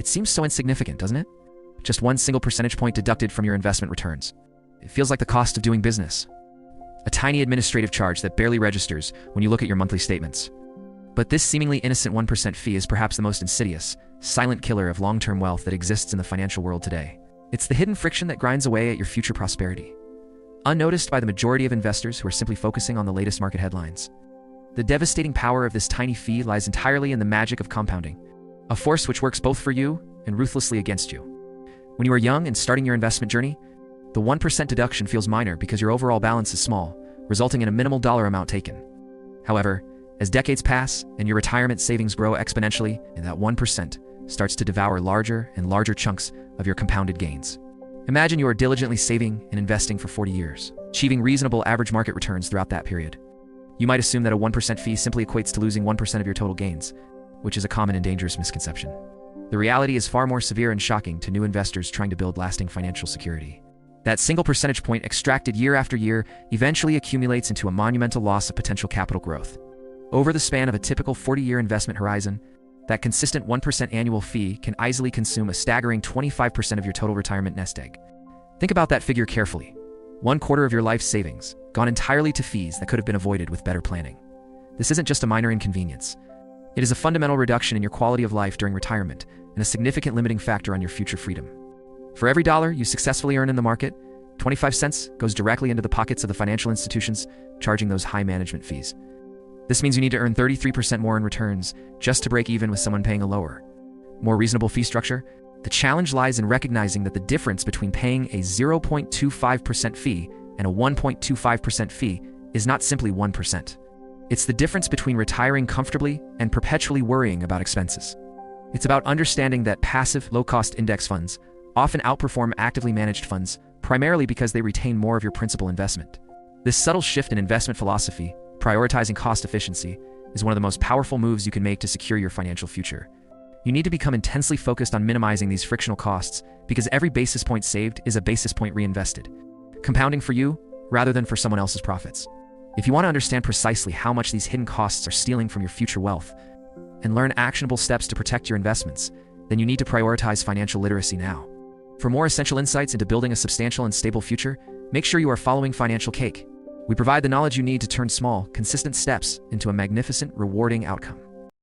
It seems so insignificant, doesn't it? Just one single percentage point deducted from your investment returns. It feels like the cost of doing business. A tiny administrative charge that barely registers when you look at your monthly statements. But this seemingly innocent 1% fee is perhaps the most insidious, silent killer of long-term wealth that exists in the financial world today. It's the hidden friction that grinds away at your future prosperity, unnoticed by the majority of investors who are simply focusing on the latest market headlines. The devastating power of this tiny fee lies entirely in the magic of compounding, a force which works both for you and ruthlessly against you. When you are young and starting your investment journey, the 1% deduction feels minor because your overall balance is small, resulting in a minimal dollar amount taken. However, as decades pass and your retirement savings grow exponentially, and that 1% starts to devour larger and larger chunks of your compounded gains. Imagine you are diligently saving and investing for 40 years, achieving reasonable average market returns throughout that period. You might assume that a 1% fee simply equates to losing 1% of your total gains, which is a common and dangerous misconception. The reality is far more severe and shocking to new investors trying to build lasting financial security. That single percentage point extracted year after year eventually accumulates into a monumental loss of potential capital growth. Over the span of a typical 40-year investment horizon, that consistent 1% annual fee can easily consume a staggering 25% of your total retirement nest egg. Think about that figure carefully. 1/4 of your life savings, gone entirely to fees that could have been avoided with better planning. This isn't just a minor inconvenience. It is a fundamental reduction in your quality of life during retirement and a significant limiting factor on your future freedom. For every dollar you successfully earn in the market, 25 cents goes directly into the pockets of the financial institutions charging those high management fees. This means you need to earn 33% more in returns just to break even with someone paying a lower, more reasonable fee structure. The challenge lies in recognizing that the difference between paying a 0.25% fee and a 1.25% fee is not simply 1%. It's the difference between retiring comfortably and perpetually worrying about expenses. It's about understanding that passive, low-cost index funds often outperform actively managed funds, primarily because they retain more of your principal investment. This subtle shift in investment philosophy, prioritizing cost efficiency, is one of the most powerful moves you can make to secure your financial future. You need to become intensely focused on minimizing these frictional costs because every basis point saved is a basis point reinvested, compounding for you rather than for someone else's profits. If you want to understand precisely how much these hidden costs are stealing from your future wealth and learn actionable steps to protect your investments, then you need to prioritize financial literacy now. For more essential insights into building a substantial and stable future, make sure you are following Financial Cake. We provide the knowledge you need to turn small, consistent steps into a magnificent, rewarding outcome.